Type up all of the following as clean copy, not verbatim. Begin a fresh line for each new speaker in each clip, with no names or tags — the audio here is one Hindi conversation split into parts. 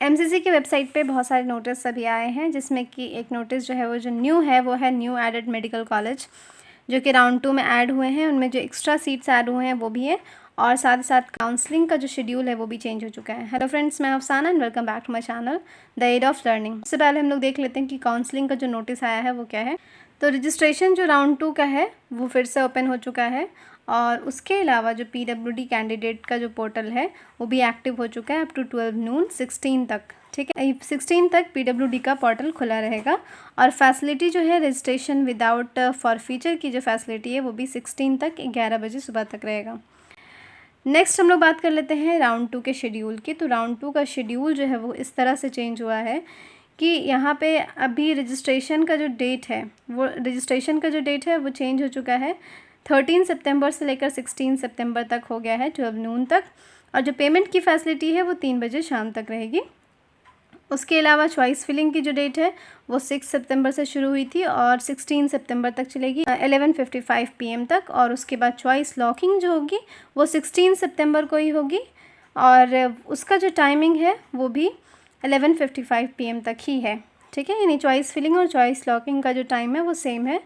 एमसीसी की वेबसाइट पे बहुत सारे नोटिस अभी आए हैं, जिसमें कि एक नोटिस जो है वो जो न्यू है वो है न्यू एडेड मेडिकल कॉलेज, जो कि राउंड 2 में ऐड हुए हैं। उनमें जो एक्स्ट्रा सीट्स ऐड हुए हैं वो भी है, और साथ ही साथ काउंसलिंग का जो शेड्यूल है वो भी चेंज हो चुका है। हेलो फ्रेंड्स, मैं Afsana and welcome back to my channel the aid of learning. सबसे पहले हम लोग देख लेते हैं कि काउंसलिंग का जो नोटिस आया है वो क्या है। तो रजिस्ट्रेशन जो राउंड 2 का है वो फिर से ओपन हो चुका है, और उसके अलावा जो पीडब्ल्यूडी कैंडिडेट का जो पोर्टल है वो भी एक्टिव हो चुका है अप टू 12 नून 16 तक। ठीक है, 16 तक पीडब्ल्यूडी का पोर्टल खुला रहेगा, और फैसिलिटी जो है रजिस्ट्रेशन विदाउट फॉर फीचर की जो फैसिलिटी है वो भी 16 तक 11 बजे सुबह तक रहेगा। नेक्स्ट हम लोग बात कर लेते हैं राउंड 2 के शेड्यूल की। तो राउंड 2 का शेड्यूल जो है वो इस तरह से चेंज हुआ है कि यहाँ पे अभी रजिस्ट्रेशन का जो डेट है वो चेंज हो चुका है। 13 सितंबर से लेकर 16 सितंबर तक हो गया है 12 नून तक, और जो पेमेंट की फैसिलिटी है वो 3 बजे शाम तक रहेगी। उसके अलावा चॉइस फिलिंग की जो डेट है वो 6 सितंबर से शुरू हुई थी और 16 सितंबर तक चलेगी 11:55 PM तक, और उसके बाद चॉइस लॉकिंग जो होगी वो 16 सितंबर को ही होगी, और उसका जो टाइमिंग है वो भी 11:55 PM तक ही है। ठीक है, यानी चॉइस फिलिंग और चॉइस लॉकिंग का जो टाइम है वो सेम है।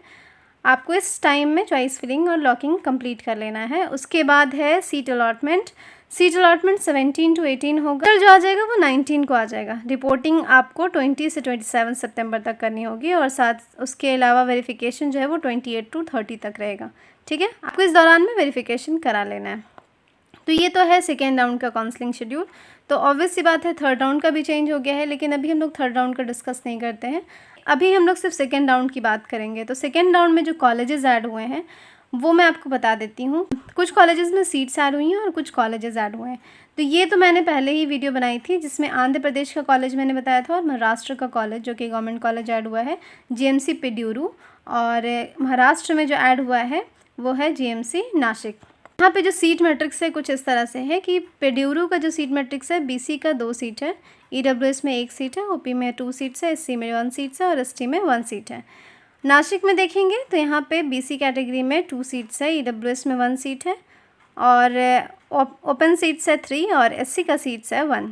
आपको इस टाइम में चॉइस फिलिंग और लॉकिंग कंप्लीट कर लेना है। उसके बाद है सीट अलॉटमेंट 17 to 18 होगा, जो आ जाएगा वो 19 को आ जाएगा। रिपोर्टिंग आपको 20 से 27 सितंबर तक करनी होगी, और साथ उसके अलावा वेरिफिकेशन जो है वो 28 to 30 तक रहेगा। ठीक है, आपको इस दौरान में वेरिफिकेशन करा लेना है। तो ये तो है सेकेंड राउंड का काउंसलिंग शेड्यूल। तो ऑब्वियस सी बात है थर्ड राउंड का भी चेंज हो गया है, लेकिन अभी हम लोग थर्ड राउंड का डिस्कस नहीं करते हैं। अभी हम लोग सिर्फ सेकेंड राउंड की बात करेंगे। तो सेकेंड राउंड में जो कॉलेजेस ऐड हुए हैं वो मैं आपको बता देती हूँ। कुछ कॉलेजेस में सीट्स ऐड हुई हैं और कुछ कॉलेजेस ऐड हुए हैं। तो ये तो मैंने पहले ही वीडियो बनाई थी, जिसमें आंध्र प्रदेश का कॉलेज मैंने बताया था, और महाराष्ट्र का कॉलेज जो कि गवर्नमेंट कॉलेज ऐड हुआ है जीएमसी पेड्यूरू, और महाराष्ट्र में जो ऐड हुआ है वो है जीएमसी नासिक। यहाँ पे जो सीट मैट्रिक्स है कुछ इस तरह से है कि पेड्यूरू का जो सीट मैट्रिक्स है बीसी का 2 सीट है, ईडब्ल्यूएस में 1 सीट है, ओपी में 2 सीट्स है, एससी में 1 सीट्स है, और एसटी में 1 सीट है। नासिक में देखेंगे तो यहाँ पे बीसी कैटेगरी में 2 सीट्स है, ईडब्ल्यूएस में 1 सीट है, और ओपन सीट्स है 3, और एससी का सीट्स है 1।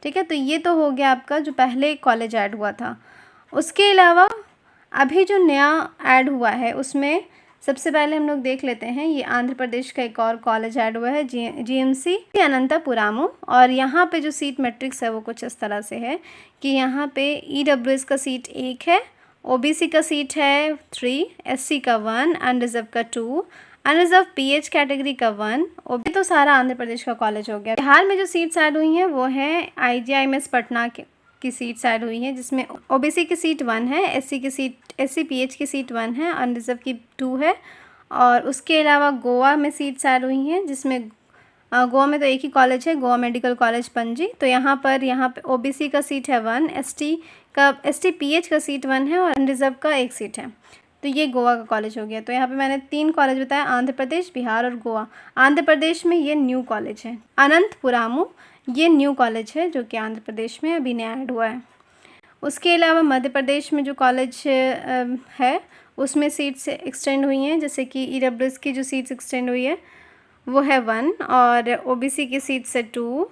ठीक है, तो ये तो हो गया आपका जो पहले कॉलेज ऐड हुआ था। उसके अलावा अभी जो नया ऐड हुआ है उसमें सबसे पहले हम लोग देख लेते हैं, ये आंध्र प्रदेश का एक और कॉलेज ऐड हुआ है जीएमसी अनंतपुरामु, और यहाँ पे जो सीट मैट्रिक्स है वो कुछ इस तरह से है कि यहाँ पे ईडब्ल्यूएस का सीट 1 है, ओबीसी का सीट है 3, एससी का 1, अनरिजर्व का 2, अनरिजर्व पीएच कैटेगरी का 1। ओबी तो सारा आंध्र प्रदेश का कॉलेज हो गया। बिहार में जो सीट्स ऐड हुई हैं वो है आईजीआईएमएस पटना की सीट्स ऐड हुई हैं, जिसमें ओबीसी की सीट 1 है, एससी पीएच की सीट 1 है, अनरिजर्व की 2 है, और उसके अलावा गोवा में सीट्स ऐड हुई हैं, जिसमें गोवा में तो एक ही कॉलेज है, गोवा मेडिकल कॉलेज पणजी। तो यहाँ पे ओबीसी का सीट है 1, एसटी पीएच का सीट 1 है, और अनरिजर्व का 1 सीट है। तो ये गोवा का कॉलेज हो गया। तो यहाँ पे मैंने 3 कॉलेज बताया, आंध्र प्रदेश, बिहार और गोवा। आंध्र प्रदेश में ये न्यू कॉलेज है, अनंतपुरामु ये न्यू कॉलेज है जो कि आंध्र प्रदेश में अभी नया ऐड हुआ है। उसके अलावा मध्य प्रदेश में जो कॉलेज है उसमें सीट्स एक्सटेंड हुई हैं, जैसे कि ईडब्ल्यूएस की जो सीट्स एक्सटेंड हुई है वो है 1, और ओबीसी की सीट से 2,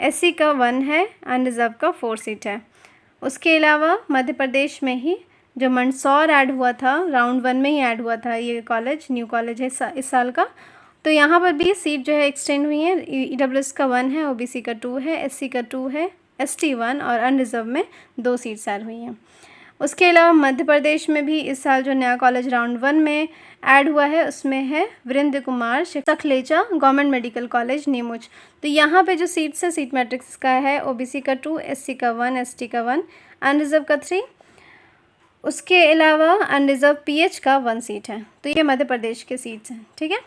एससी का 1 है, अनरिजर्व का 4 सीट है। उसके अलावा मध्य प्रदेश में ही जो मंदसौर ऐड हुआ था, राउंड 1 में ही ऐड हुआ था, ये कॉलेज न्यू कॉलेज है इस साल का। तो यहाँ पर भी सीट जो है एक्सटेंड हुई है, ईडब्ल्यूएस का 1 है, ओबीसी का 2 है, एससी का 2 है, एसटी 1, और अनरिजर्व में 2 सीट्स ऐड हुई हैं। उसके अलावा मध्य प्रदेश में भी इस साल जो नया कॉलेज राउंड 1 में ऐड हुआ है उसमें है Virendra Kumar Sakhlecha government medical college Neemuch. तो यहाँ पे जो सीट्स है सीट मैट्रिक्स का है ओबीसी का 2, एससी का 1, एसटी का 1, अनरिजर्व का 3, उसके अलावा अनरिजर्व पीएच का 1 सीट है। तो ये मध्य प्रदेश के सीट्स हैं। ठीक है,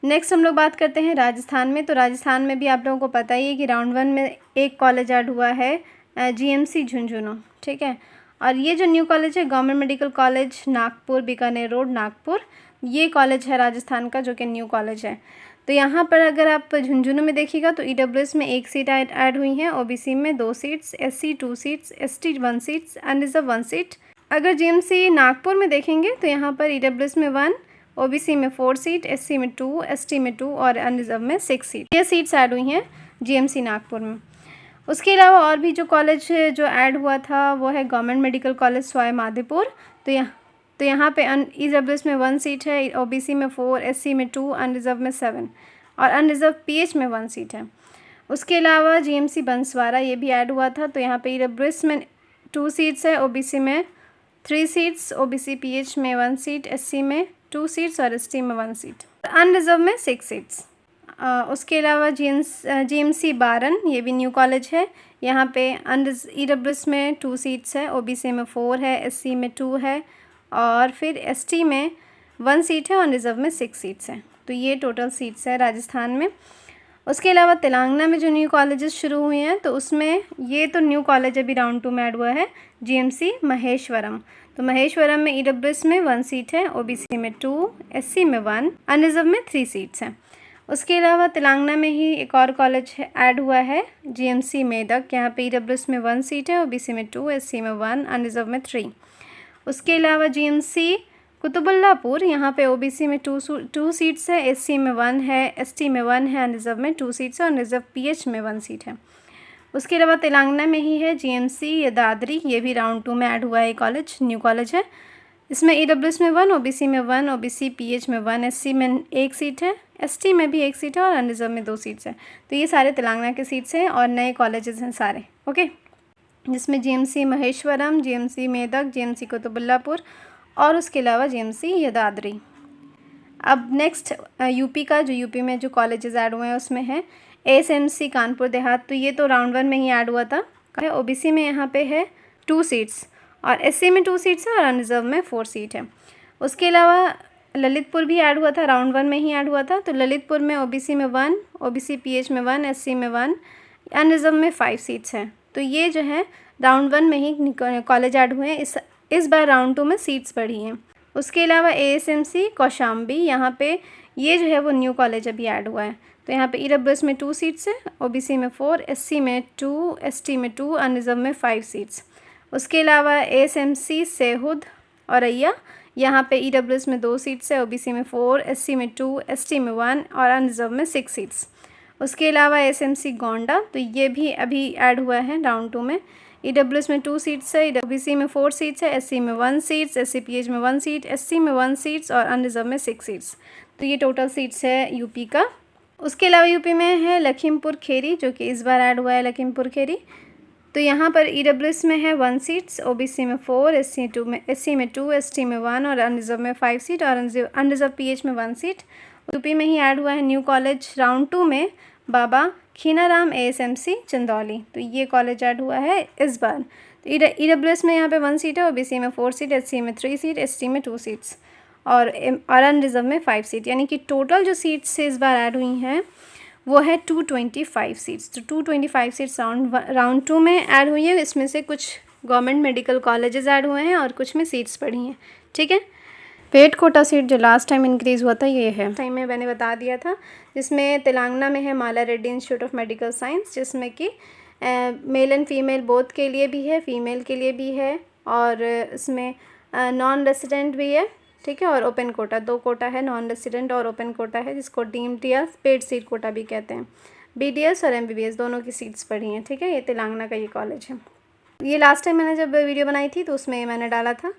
नेक्स्ट हम लोग बात करते हैं राजस्थान में। तो राजस्थान में भी आप लोगों को पता ही है कि राउंड 1 में एक कॉलेज ऐड हुआ है जीएमसी झुंझुनू। ठीक है, और ये जो न्यू कॉलेज है government medical college Nagpur, Bikaner road, Nagpur, ये कॉलेज है राजस्थान का जो कि न्यू कॉलेज है। तो यहाँ पर अगर आप झुंझुनू में देखिएगा तो ईडब्ल्यूएस में 1 सीट ऐड हुई है, ओबीसी में 2 seats, SC 2 seats, ST 1 seats, unreserved 1 seat. अगर जीएमसी नागपुर में देखेंगे तो यहाँ पर ईडब्ल्यूएस में 1, ओबीसी में 4 सीट, एससी में 2, एसटी में 2, और अनरिजर्व में 6 सीट। ये सीट्स ऐड हुई हैं जीएमसी नागपुर में। उसके अलावा और भी जो कॉलेज जो ऐड हुआ था वो है government medical college Sawai Madhopur. तो यहाँ पे EWS में 1 सीट है, OBC में 4, SC में 2, अनरिजर्व में 7 और अनरिजर्व PH में 1 सीट है। उसके अलावा GMC बंसवाड़ा ये भी ऐड हुआ था। तो यहाँ पे EWS में 2 सीट्स है, OBC में 3 सीट्स, OBC PH में 1 सीट, SC में 2 सीट्स और ST में 1 सीट, अनरिजर्व में 6 सीट्स। उसके अलावा GMC बारन ये भी न्यू कॉलेज है। यहाँ पे EWS में 2 सीट्स है, OBC में 4 है, SC में 2 है और फिर ST में 1 सीट है और रिजर्व में 6 सीट्स हैं। तो ये टोटल सीट्स है राजस्थान में। उसके अलावा तेलंगाना में जो न्यू कॉलेजेस शुरू हुए हैं तो उसमें ये तो न्यू कॉलेज अभी राउंड 2 में ऐड हुआ है, GMC महेश्वरम। तो महेश्वरम में EWS में 1 सीट है, OBC में 2, SC में 1, अनरिजर्व में 3 सीट्स हैं। उसके अलावा तेलंगाना में ही एक और कॉलेज ऐड हुआ है, GMC मेदक। यहाँ पे EWS में 1 सीट है, OBC में 2, SC में 1, अनरिजर्व में 3। उसके अलावा GMC कुतुबुल्लापुर, यहाँ पे OBC में 2 सीट्स है, SC में 1 है, ST में 1 है, अनरिजर्व में 2 सीट्स है और रिजर्व PH में 1 सीट है। उसके अलावा तेलंगाना में ही है GMC यदाद्री, ये भी राउंड 2 में ऐड हुआ है कॉलेज, न्यू कॉलेज है। इसमें EWS में 1, OBC में 1, OBC PH में 1, SC में 1 सीट है, ST में भी 1 सीट है और अनरिजर्व में 2 सीट्स है। तो ये सारे तेलंगाना के सीट्स हैं और नए कॉलेजेस हैं सारे, ओके, जिसमें GMC Maheshwaram, GMC Medak, GMC Quthbullapur और उसके अलावा GMC यदाद्री। अब नेक्स्ट यूपी का, जो यूपी में जो कॉलेजेस ऐड हुए हैं उसमें है ASMC कानपुर देहात। तो ये तो राउंड 1 में ही ऐड हुआ था। OBC में यहाँ पे है 2 सीट्स और SC में 2 सीट्स है और अनरिजर्व में 4 सीट है। उसके अलावा ललितपुर भी ऐड हुआ था, राउंड 1 में ही ऐड हुआ था। तो ललितपुर में OBC में 1, OBC PH में 1, SC में 1, अनरिजर्व में 5 सीट्स हैं। तो ये जो है राउंड 1 में ही कॉलेज ऐड हुए हैं। इस बार राउंड 2 में सीट्स बढ़ी हैं। उसके अलावा ASMC कौशाम्बी, यहाँ पे ये जो है वो न्यू कॉलेज अभी ऐड हुआ है। तो यहाँ पे EWS में 2 सीट्स है, OBC में 4, SC में 2, ST में 2, अनरिजर्व में 5 सीट्स। उसके अलावा ASMC सेहुद औरैया, यहाँ पे EWS में 2 सीट्स है, OBC में 4, SC में 2, ST में 1 और अनरिजर्व में 6 सीट्स। उसके अलावा ASMC गोंडा, तो ये भी अभी ऐड हुआ है राउंड 2 में। EWS में 2 सीट्स है, OBC में 4 सीट्स है, SC में 1 सीट्स, SC PH में 1 सीट, SC में 1 सीट्स और अनरिजर्व में 6 सीट्स। तो ये टोटल सीट्स है यूपी का। उसके अलावा यूपी में है लखीमपुर खेरी, जो कि इस बार ऐड हुआ है लखीमपुर खेरी। तो यहाँ पर EWS में है 1 सीट्स, OBC में 4, SC में 2, ST में 1 और अनरिजर्व में 5 सीट और अनरिजर्व PH में 1 सीट। यूपी में ही ऐड हुआ है न्यू कॉलेज राउंड 2 में बाबा खीनाराम ASMC चंदौली। तो ये कॉलेज ऐड हुआ है इस बार। तो EWS में यहाँ पे 1 सीट है, OBC में 4 सीट, SC में 3 सीट, ST में 2 सीट्स और अनरिजर्व में 5 सीट। यानी कि टोटल जो सीट्स इस बार ऐड हुई हैं वो है 225 सीट्स। तो 225 सीट्स राउंड 2 में ऐड हुई है। इसमें से कुछ गवर्नमेंट मेडिकल कॉलेजेस ऐड हुए हैं और कुछ में सीट्स बढ़ी हैं, ठीक है। पेड कोटा सीट जो लास्ट टाइम इंक्रीज़ हुआ था ये है, टाइम में मैंने बता दिया था, जिसमें तेलंगाना में है Mala Reddy institute of medical science, जिसमें कि मेल एंड फीमेल बोथ के लिए भी है, फीमेल के लिए भी है और इसमें नॉन रेसिडेंट भी है, ठीक है। और ओपन कोटा, 2 कोटा है, नॉन रेसिडेंट और ओपन कोटा है, जिसको डीम्ड या पेड सीट कोटा भी कहते हैं। BDS और MBBS दोनों की सीट्स पढ़ी हैं, ठीक है। ये तेलंगाना का ये कॉलेज है। ये लास्ट टाइम मैंने जब वीडियो बनाई थी तो उसमें मैंने डाला था।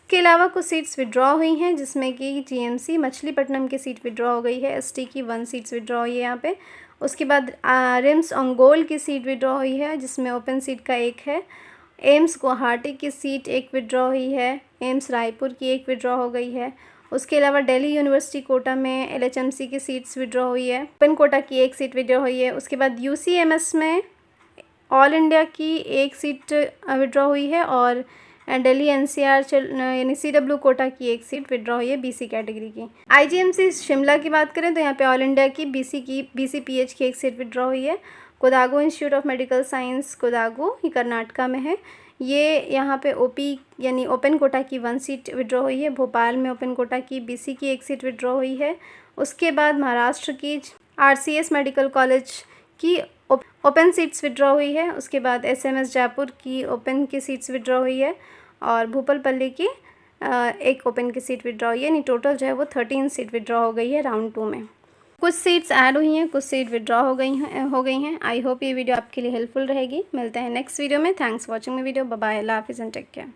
के अलावा कुछ सीट्स विड्रॉ हुई हैं, जिसमें कि GMC मछलीपट्टनम की सीट विड्रॉ हो गई है, ST की 1 सीट्स विड्रॉ हुई है यहाँ पे। उसके बाद रिम्स ओंगोल की सीट विड्रॉ हुई है, जिसमें ओपन सीट का 1 है। एम्स गुवाहाटी की सीट 1 विड्रॉ हुई है, एम्स रायपुर की 1 विड्रॉ हो गई है। उसके अलावा दिल्ली यूनिवर्सिटी कोटा में LHMC की सीट्स विड्रॉ हुई है, ओपन कोटा की 1 सीट विड्रॉ हुई है। उसके बाद UCMS में ऑल इंडिया की 1 सीट विड्रॉ हुई है और दिल्ली NCR यानी CW कोटा की 1 सीट विड्रॉ हुई है BC कैटेगरी की। IGMC शिमला की बात करें तो यहाँ पे ऑल इंडिया की BC PH की 1 सीट विड्रॉ हुई है। कोदागु इंस्टीट्यूट ऑफ मेडिकल साइंस कोदागु, ये कर्नाटका में है। ये यहाँ पे OP यानी ओपन कोटा की 1 सीट विड्रॉ हुई है। भोपाल में ओपन कोटा की BC की 1 सीट विड्रॉ हुई है। उसके बाद महाराष्ट्र की RCS मेडिकल कॉलेज की ओपन सीट्स विड्रॉ हुई है। उसके बाद SMS जयपुर की ओपन की सीट्स विड्रॉ हुई है और भूपालपल्ली की 1 ओपन की सीट विड्रॉ हुई है। यानी टोटल जो है वो 13 सीट विड्रॉ हो गई है राउंड 2 में। कुछ सीट्स ऐड हुई हैं, कुछ सीट विड्रॉ हो गई हैं। आई होप ये वीडियो आपके लिए हेल्पफुल रहेगी। मिलते हैं नेक्स्ट वीडियो में। Thanks watching my video. Bye bye, अल्लाह हाफिज़ एंड टेक केयर।